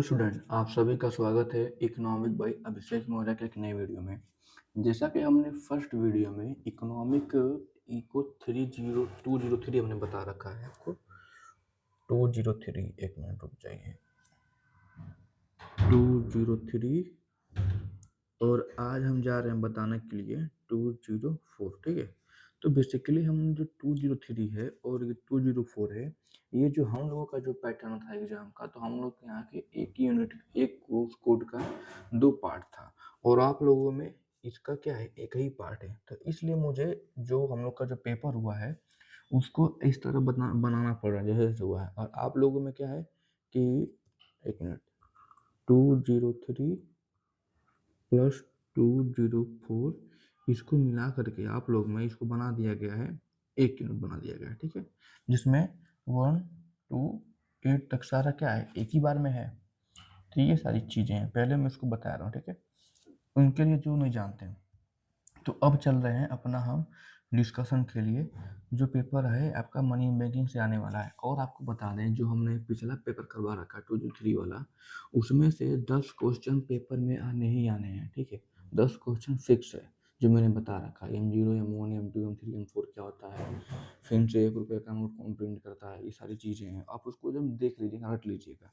Student आप सभी का स्वागत है इकोनॉमिक बाय अभिषेक मौर्य के एक नए वीडियो में। जैसा कि हमने फर्स्ट वीडियो में इकोनॉमिक इको 203 हमने बता रखा है आपको। 203 एक मिनट रुक जाइए। 203 और आज हम जा रहे हैं बताने के लिए 204। ठीक है, तो बेसिकली हम जो 203 है और ये 204 है, ये जो हम लोगों का जो पैटर्न था एग्जाम का, तो हम लोग के यहाँ के एक यूनिट एक कोर्स कोड का दो पार्ट था और आप लोगों में इसका क्या है, एक ही पार्ट है। तो इसलिए मुझे जो हम लोग का जो पेपर हुआ है उसको इस तरह बनाना पड़ रहा है जैसे हुआ है। और आप लोगों में क्या है कि एक मिनट 203 प्लस 204 इसको मिला करके आप लोग में इसको बना दिया गया है, एक यूनिट बना दिया गया है। ठीक है, जिसमें 1 2 8 तक सारा क्या है, एक ही बार में है। तो ये सारी चीज़ें हैं, पहले मैं इसको बता रहा हूँ। ठीक है, उनके लिए जो नहीं जानते हैं। तो अब चल रहे हैं अपना हम डिस्कशन के लिए। जो पेपर है आपका मनी बैंकिंग से आने वाला है, और आपको बता दें जो हमने पिछला पेपर करवा रखा 203 वाला, उसमें से 10 क्वेश्चन पेपर में आने ही आने हैं। ठीक है, 10 क्वेश्चन फिक्स है जो मैंने बता रखा है। M0 M1 M2 M3 M4 क्या होता है, फिर से 1 रुपये का नोट कौन प्रिंट करता है, ये सारी चीज़ें हैं। आप उसको जब देख लीजिएगा, रट लीजिएगा।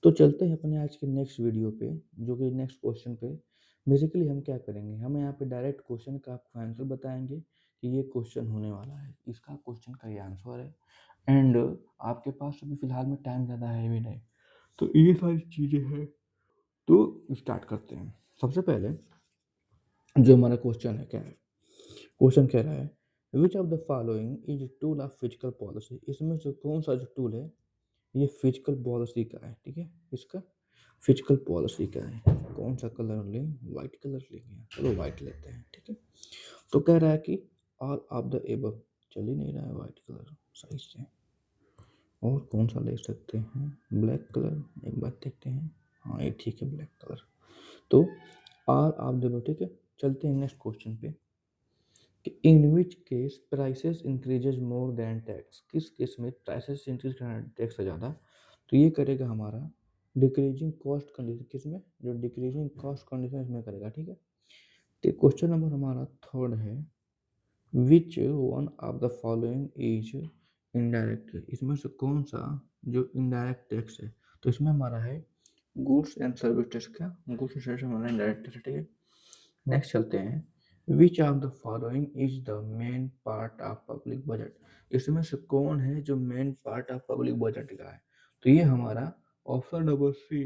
तो चलते हैं अपने आज के नेक्स्ट वीडियो पे, जो कि नेक्स्ट क्वेश्चन पे। बेसिकली हम क्या करेंगे, हम यहाँ पे डायरेक्ट क्वेश्चन का आपको आंसर बताएंगे कि ये क्वेश्चन होने वाला है, इसका क्वेश्चन का ये आंसर है। एंड आपके पास अभी फिलहाल में टाइम ज़्यादा है भी नहीं, तो ये सारी चीज़ें हैं। तो स्टार्ट करते हैं। सबसे पहले जो हमारा क्वेश्चन है क्या है, क्वेश्चन कह रहा है which of the following is tool of physical policy. इसमें से कौन सा जो टूल है ये फिजिकल पॉलिसी का है। ठीक है, इसका फिजिकल पॉलिसी का है। कौन सा कलर लें, वाइट कलर लेंगे, चलो वाइट लेते हैं। ठीक है, तो कह रहा है कि ऑल ऑफ द एबव, चल ही नहीं रहा है वाइट कलर सही से। और कौन सा ले सकते हैं, ब्लैक कलर एक बार देखते हैं। हाँ ये ठीक है, ब्लैक कलर। तो ऑल ऑफ द एबव। ठीक है, चलते हैं नेक्स्ट क्वेश्चन पे कि in which case prices increases more than tax. किस केस में प्राइसेस इंक्रीज करना टैक्स से ज़्यादा, तो ये करेगा हमारा डिक्रीजिंग कॉस्ट कंडीशन। किस में, जो डिक्रीजिंग कॉस्ट कंडीशन इसमें करेगा। ठीक है, तो क्वेश्चन नंबर हमारा थर्ड है which one of the following is indirect. इसमें से कौन सा जो इनडायरेक्ट टैक्स है, तो इसमें हमारा है गुड्स एंड सर्विस टैक्स। क्या गुड्स एंड सर्विस हमारा इनडायरेक्ट टैक्स। ठीक है, नेक्स्ट चलते हैं which of the following is the main part of public budget. इसमें से कौन है जो main part of public budget का है, तो ये हमारा option number C,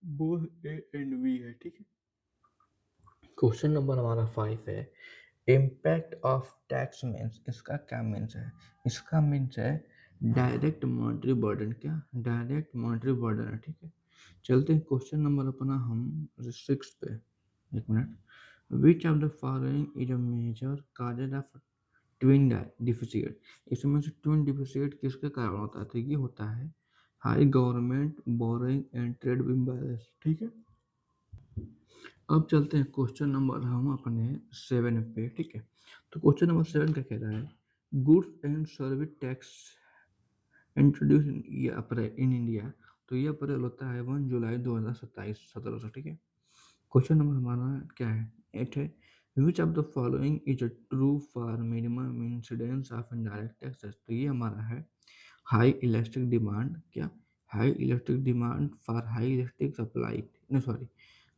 both A and B है। ठीक है, क्वेश्चन नंबर हमारा 5 है इम्पैक्ट ऑफ टैक्स मीन्स। इसका क्या मीन्स है, इसका मीन्स है डायरेक्ट मॉनेटरी बर्डन। क्या डायरेक्ट मॉनेटरी बर्डन है। ठीक है, चलते हैं क्वेश्चन नंबर अपना हम 6 पे। एक minute, which of the following is a major causes of twin deficit. इसमें से ट्विन डिफिसिट किसके कारण होता है, तो ये होता है high government borrowing and trade imbalance. ठीक है, अब चलते हैं क्वेश्चन नंबर हम अपने 7 पे। ठीक है, तो क्वेश्चन नंबर 7 का कह रहा है goods and service tax introduce in India. तो ये अप्रैल होता है 1 जुलाई 2027 17 से। ठीक है, क्वेश्चन नंबर हमारा क्या है, 8 है which of the following is a true for minimum incidence of indirect taxes. तो ये हमारा है हाई इलेक्ट्रिक डिमांड। क्या high electric demand for high electric supply, नहीं सॉरी,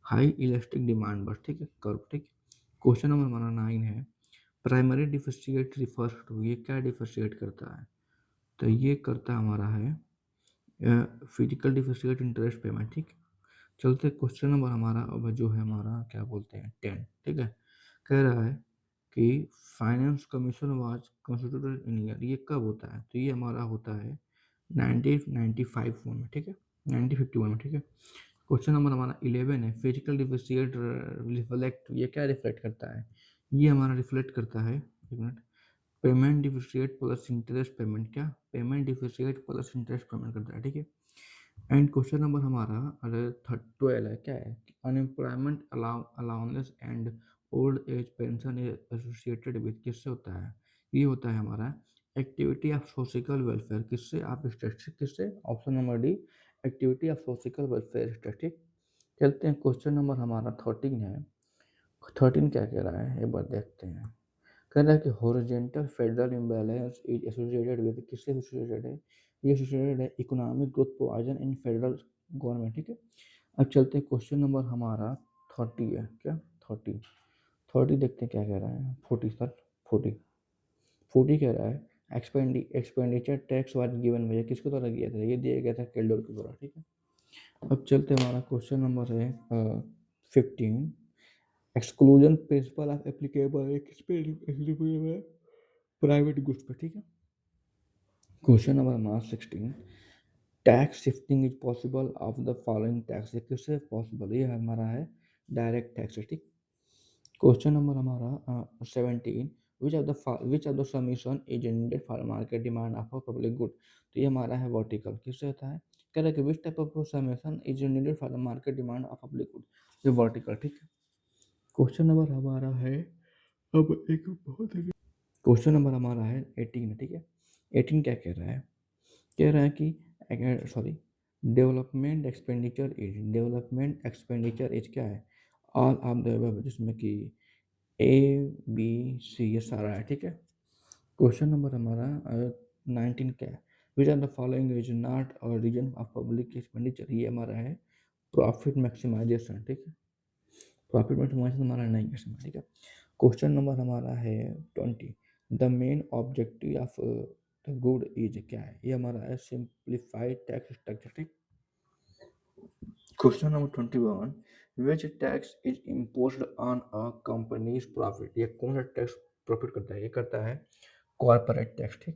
हाई इलेक्ट्रिक डिमांड बस। ठीक है, कर्व। ठीक, क्वेश्चन नंबर हमारा 9 है प्राइमरी डिफिसिट रिफर्स टू। ये क्या डिफिसिट करता है, तो ये करता हमारा है फिजिकल डिफिसिट इंटरेस्ट पेमेंट। ठीक, चलते क्वेश्चन नंबर हमारा अब जो है हमारा क्या बोलते हैं 10। ठीक है, कह रहा है कि finance commission was constituted in year. ये कब होता है, तो ये हमारा होता है 1995 में। ठीक है, 1951 में। ठीक है, क्वेश्चन नंबर हमारा 11 है फिजिकल डिफिसिट रिफ्लेक्ट। ये क्या रिफ्लेक्ट करता है, ये हमारा रिफ्लेक्ट करता है, एक minute, payment deficit plus interest payment. क्या payment deficit plus interest payment करता है। ठीक है, एंड क्वेश्चन नंबर हमारा अरे 12 है, क्या है unemployment allowance and old age pension associated with. किससे होता है, ये होता है हमारा एक्टिविटी ऑफ सोशल वेलफेयर। किससे, आप स्टैटिस्टिक्स किससे, option number D activity of social welfare state. ठीक, चलते हैं क्वेश्चन नंबर हमारा 13 है। 13 क्या कह रहा है एक बार देखते हैं। कह रहा है कि horizontal federal imbalance is associated with, किससे एसोसिएटेड है, ये एसोसिएटेड है economic growth provision in federal government. ठीक है, अब चलते हैं क्वेश्चन नंबर हमारा 30 है। क्या 30, 30 देखते हैं क्या कह रहा है। 40 सर, 40, 40 कह रहा है एक्सपेंडिचर टैक्स वाज गिवन भैया किसके द्वारा दिया था, ये दिया गया था केल्डोर के द्वारा। ठीक है, अब चलते हैं हमारा क्वेश्चन नंबर है 15। एक्सक्लूजन प्रिंसिपल ऑफ एप्लीकेबल है किस पे applicable है, प्राइवेट गुड्स पे। ठीक है, क्वेश्चन नंबर हमारा 16। Tax shifting is possible of the following tax, ये किससे पॉसिबल, ये हमारा है डायरेक्ट टैक्स। ठीक, क्वेश्चन नंबर हमारा 17। विच of the submission is needed for market demand of a public good, तो ये हमारा है वर्टिकल, किससे होता है, कह रहा है कि which type of submission is needed for the market demand of public good, ये वर्टिकल। ठीक है, क्वेश्चन नंबर हमारा है अब एक बहुत, क्वेश्चन नंबर हमारा है 18। ठीक है, 18 क्या कह रहा है, कह रहा है कि सॉरी, डेवलपमेंट एक्सपेंडिचर इज क्या है, ऑल ऑफ द अबव, जिसमें कि ए बी सी ये सारा है। ठीक है, क्वेश्चन नंबर हमारा 19 क्या है, which are the following is not a reason of public expenditure, ये हमारा है प्रॉफिट मैक्सिमाइजेशन। ठीक है, प्रॉफिट मैक्सिमाइजेशन हमारा नहीं है इसमें। ठीक है, क्वेश्चन नंबर हमारा है 20। The main objective of the good is क्या है, ये हमारा है सिंप्लीफाइड टैक्स स्ट्रक्चर। ठीक, question number 21। Which tax is imposed on a companies profit, ये कौन सा टैक्स प्रॉफिट करता है, ये करता है कॉर्पोरेट टैक्स। ठीक,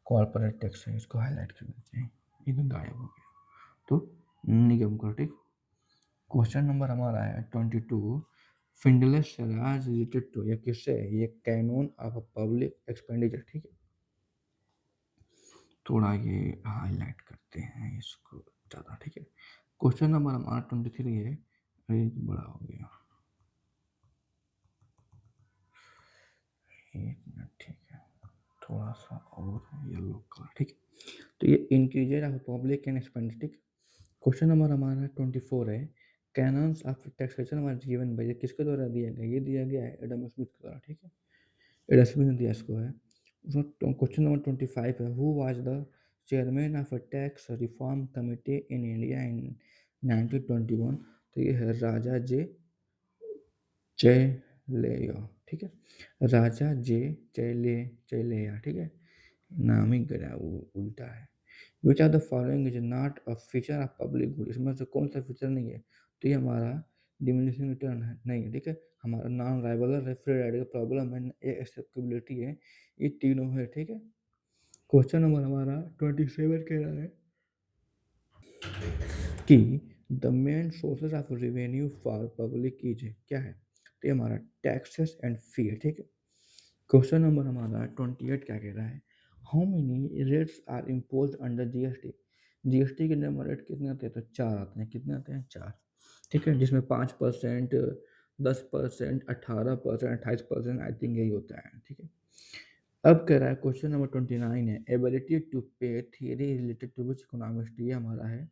कॉर्पोरेट टैक्स है, इसको हाईलाइट कर देते हैं, इधर गायब हो गया तो निगम कर। ठीक, क्वेश्चन नंबर हमारा है 22। फिंडलेस राज रिलेटेड टू, ये किससे है, ये कैनून ऑफ पब्लिक एक्सपेंडिचर। ठीक है, थोड़ा ये हाईलाइट करते हैं इसको ज़्यादा। ठीक है, क्वेश्चन नंबर हमारा 23 है, ये बड़ा हो गया, एक मिनट। ठीक है, थोड़ा सा और येलो कलर। ठीक है, तो ये increases of public and expenditure. ठीक, क्वेश्चन नंबर हमारा 24 है। Cannons of taxation was given by, किसके द्वारा दिया गया, ये दिया गया है एडम स्मिथ के द्वारा। ठीक है, एडम स्मिथ ने दिया इसको है। क्वेश्चन नंबर 25 है, who was the chairman of a tax reform committee in India in 1921, तो ये है राजा जे चैलेया। ठीक है, राजा जे चैलेया। ठीक है, नाम ही गया वो उल्टा है। Which are the following is not a feature of public good, इसमें से कौन सा फीचर नहीं है, तो ये हमारा डिमिनिशिंग रिटर्न है, नहीं है। ठीक है, हमारा नॉन राइवलर है, फ्री राइड का प्रॉब्लम है, एक्सेप्टेबिलिटी है, ये तीनों है। ठीक है, क्वेश्चन नंबर हमारा 27 कह रहा है कि the main sources of revenue for public is क्या है, तो ये हमारा टैक्सेस एंड फी है। ठीक है, क्वेश्चन नंबर हमारा 28 क्या कह रहा है, how many rates are impose under GST, GST के नंबर रेट कितने आते हैं, तो चार आते हैं, कितने आते हैं, चार। ठीक है, जिसमें 5%, 10%, 18%, 28%, आई थिंक यही होता है। ठीक है, अब कह रहा है क्वेश्चन नंबर 29 है, ability to pay theory related to which economist, ये हमारा है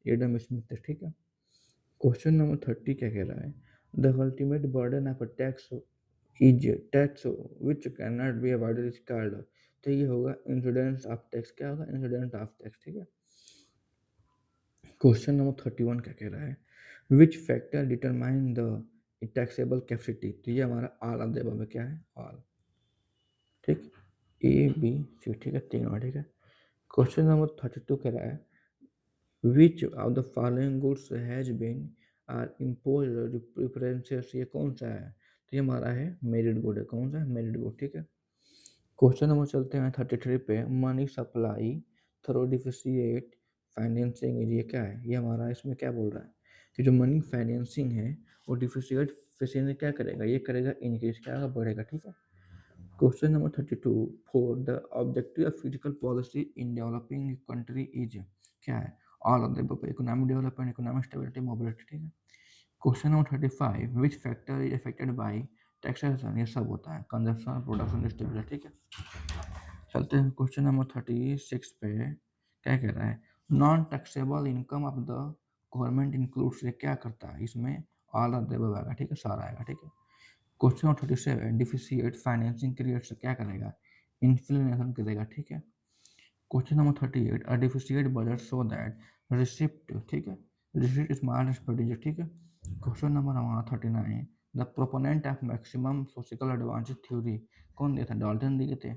एडम स्मिथ। ठीक है, क्वेश्चन नंबर 30 क्या कह रहा है, the ultimate burden of a tax is tax which can not be avoided is called, तो ये होगा इंसिडेंस ऑफ टैक्स, क्या होगा, इंसिडेंट ऑफ टैक्स। ठीक है, क्वेश्चन नंबर 31 क्या कह रहा है, which factor determine the taxable capacity, तो ये हमारा ऑल ऑफ द अबव में क्या है, ऑल। ठीक, ए बी सी। ठीक है, तीनों। ठीक है, क्वेश्चन नंबर 32 कह रहा है, which of the following goods has been are imposed preferences, ये कौन सा है, तो ये हमारा है मेरिट गुड है, कौन सा है, मेरिट गुड। ठीक है, क्वेश्चन नंबर चलते हैं 33 पे, money supply through deficit financing, ये क्या है, ये हमारा इसमें क्या बोल रहा है कि जो मनी फाइनेंसिंग है वो डिफिशिएट फिशिंग क्या करेगा, ये करेगा इंक्रीज, क्या होगा, बढ़ेगा। ठीक है, question number 32 four the objective of physical policy in developing country is क्या है, all of the above, economic development, economic stability, mobility. ठीक है, question number 35 which factor is affected by taxation, ये सब होता है कंजप्शन, प्रोडक्शन, डिस्ट्रीब्यूशन। ठीक है, चलते हैं क्वेश्चन नंबर 36 पे, क्या कह रहा है, non taxable income of the government includes, ये क्या करता है, इसमें ऑल ऑफ द अबव आएगा, ठीक है, सारा आएगा, ठीक है। Question number 37, deficit financing creates, क्या करेगा, इन्फ्लेशन करेगा, ठीक है। Question number 38, a deficit budget so that receipt, ठीक है, रिसिप्ट स्मॉल एक्सपेंडिचर, ठीक है। क्वेश्चन नंबर हमारा 39, the proponent of maximum social advantage theory कौन दिए थे, डाल्टन दिए थे।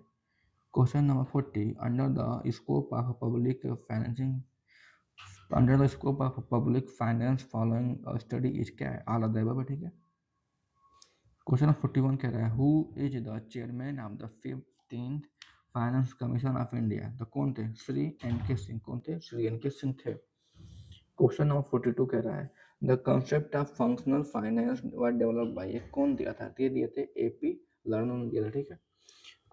Question number 40, under the scope of public financing, under the scope of public finance following study is, क्या है, ऑल ऑफ द अबव, ठीक है। क्वेश्चन नंबर 41 कह रहा है, who is the chairman of the 15th finance commission of India, तो कौन थे, श्री एन के सिंह, कौन थे, श्री एन के सिंह थे। क्वेश्चन नंबर 42 कह रहा है, the concept of functional finance was developed by, ये कौन दिया था, ये दिए थे एपी लर्नर ने दिया था, ठीक है।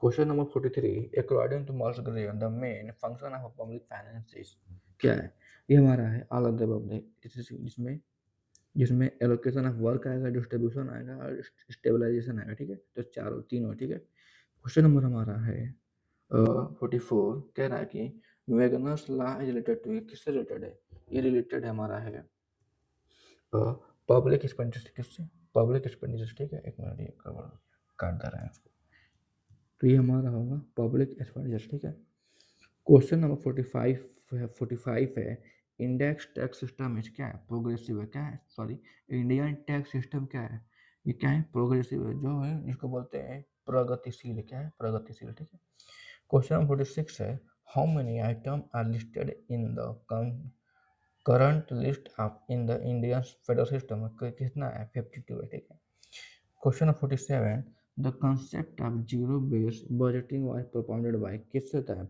Question number 43, according two marks grain the main function of public finance is, क्या है, ये हमारा है ऑल ऑफ द अबव, जिसमें जिसमें एलोकेशन ऑफ वर्क आएगा, डिस्ट्रीब्यूशन आएगा और स्टेबलाइजेशन आएगा, ठीक है, तो चारों तीनों, ठीक है। क्वेश्चन नंबर हमारा है 44, कह रहा है कि वेगनर्स लॉ इज रिलेटेड टू, ये किससे रिलेटेड है, ये रिलेटेड हमारा है पब्लिक एक्सपेंडिचर, किससे, पब्लिक एक्सपेंडिचर, ठीक है। एक मिनट, ये काट दे रहे हैं इसको, तो ये हमारा होगा पब्लिक एक्सपेंडिचर, ठीक है। क्वेश्चन नंबर 45 है, इंडेक्स टैक्स सिस्टम इज, क्या है, प्रोग्रेसिव है, क्या है, सॉरी, इंडियन टैक्स सिस्टम क्या है, ये क्या है, प्रोग्रेसिव है, जो है इसको बोलते हैं प्रगतिशील, क्या है, प्रगतिशील, ठीक है। क्वेश्चन नंबर 46 है, how many item are listed in the current list of in the Indian federal system, कितना है, 52 है, ठीक है। Question number 47, the concept of zero based budgeting was propounded by, किससे था,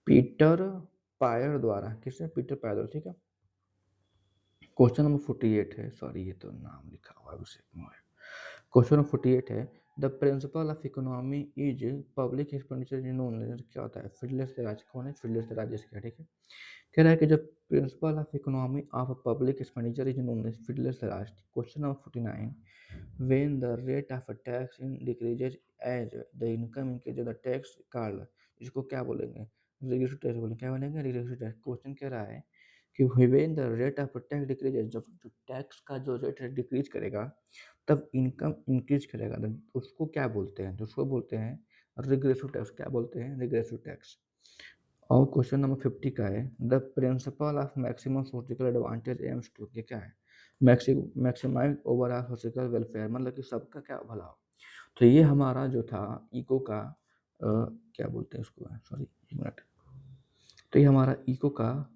पीटर पायर द्वारा, किसने, पीटर पायर द्वारा, ठीक है। क्वेश्चन नंबर 48 है, सॉरी ये तो नाम लिखा हुआ है उसे, क्वेश्चन नंबर 48 है, the principle of economy is public expenditure in only, क्या होता है, फिडलेस राज, कौन है, फिडलेस राजेश, क्या, ठीक है। कह रहा है कि जब principle of economy of public expenditure is known as Findlay Shirras. Question number 49, when the rate of a tax in decreases as the income increases, the tax called, इसको क्या बोलेंगे, रिग्रेसिव टैक्स बोलेंगे, क्या बोलेंगे, रिग्रेसिव टैक्स। क्वेश्चन कह रहा है कि when the rate of a tax decreases, जब जो टैक्स का जो रेट है डिक्रीज करेगा तब इनकम इंक्रीज करेगा, तो उसको क्या बोलते हैं, तो उसको बोलते हैं रिग्रेसिव टैक्स, क्या बोलते हैं, रिग्रेसिव टैक्स। और क्वेश्चन नंबर 50 का है, the principle of maximum social advantage aims to, ये क्या है, मैक्सिमाइज ओवरऑल सोशल वेलफेयर, मतलब कि सबका क्या भला हो। तो ये हमारा जो था इको का क्या बोलते हैं उसको, सॉरी एक मिनट, तो ये हमारा इको का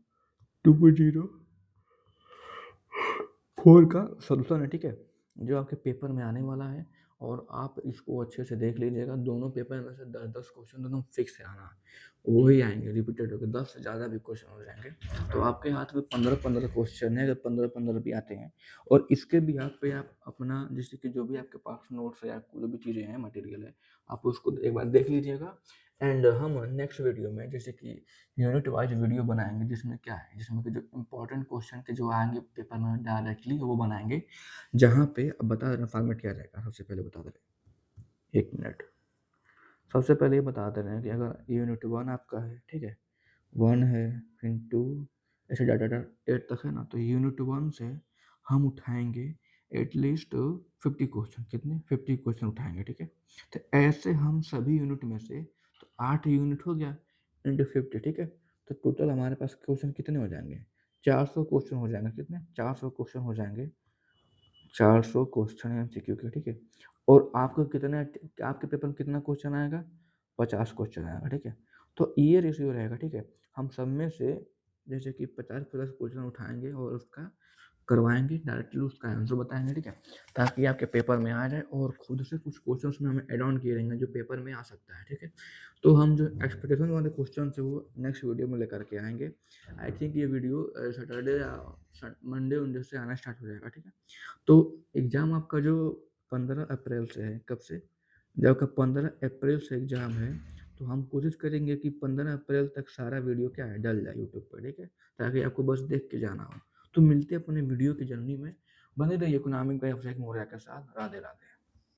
2.04 का सोल्यूशन है, ठीक है, जो आपके पेपर में आने वाला है। और आप इसको अच्छे से देख लीजिएगा, दोनों पेपर में से 10-10 क्वेश्चन दोनों फिक्स है आना, वही आएंगे रिपीटेड होकर, 10 से ज़्यादा भी क्वेश्चन हो जाएंगे। तो आपके हाथ में 15-15 क्वेश्चन है, अगर 15-15 भी आते हैं, और इसके भी आप पे आप अपना, जैसे कि जो भी आपके पास नोट्स है या जो भी चीज़ें हैं, मटेरियल है, आप उसको एक बार देख लीजिएगा। एंड हम नेक्स्ट वीडियो में जैसे कि यूनिट वाइज वीडियो बनाएंगे, जिसमें क्या है, जिसमें कि जो इंपॉर्टेंट क्वेश्चन के जो आएंगे पेपर में डायरेक्टली वो बनाएंगे, जहाँ पे अब बता दे रहे हैं फॉर्मेट क्या रहेगा। सबसे पहले बता दे रहे हैं, एक मिनट, सबसे पहले ये बता दे रहे हैं कि अगर यूनिट 1 आपका है, ठीक है, 1 है, फिर 2, ऐसे डाटा 8 तक है ना, तो यूनिट 1 से हम उठाएंगे एटलीस्ट 50 क्वेश्चन, कितने, 50 क्वेश्चन उठाएंगे, ठीक है। तो ऐसे हम सभी यूनिट में से, तो 8 यूनिट हो गया इंटू 50, ठीक है। तो टोटल हमारे पास क्वेश्चन कितने हो जाएंगे, 400 क्वेश्चन हो जाएंगे, कितने, 400 क्वेश्चन हो जाएंगे, 400 क्वेश्चन एमसीक्यू के, ठीक है। और आपको कितने, आपके पेपर में कितना क्वेश्चन आएगा, 50 क्वेश्चन आएगा, ठीक है। तो ये रेशियो रहेगा, ठीक है। हम सब में से जैसे कि 50 क्वेश्चन उठाएंगे और उसका करवाएंगे, डायरेक्टली उसका आंसर बताएंगे, ठीक है, ताकि आपके पेपर में आ जाए। और खुद से कुछ क्वेश्चंस में हमें ऐड ऑन किए रहेंगे जो पेपर में आ सकता है, ठीक है। तो हम जो एक्सपेक्टेशन वाले क्वेश्चन है वो नेक्स्ट वीडियो में लेकर के आएंगे। आई थिंक ये वीडियो सैटरडे या मंडे उनडे से आना स्टार्ट हो जाएगा, ठीक है। तो एग्ज़ाम आपका जो 15 अप्रैल से है, कब से, जब आपका 15 अप्रैल से एग्ज़ाम है, तो हम कोशिश करेंगे कि 15 अप्रैल तक सारा वीडियो क्या है, डल जाए यूट्यूब पर, ठीक है, ताकि आपको बस देख के जाना हो। तो मिलते हैं अपने वीडियो की जर्नी में, बने रहिए इकोनॉमिक बाय अभिषेक मौर्य के साथ। राधे राधे।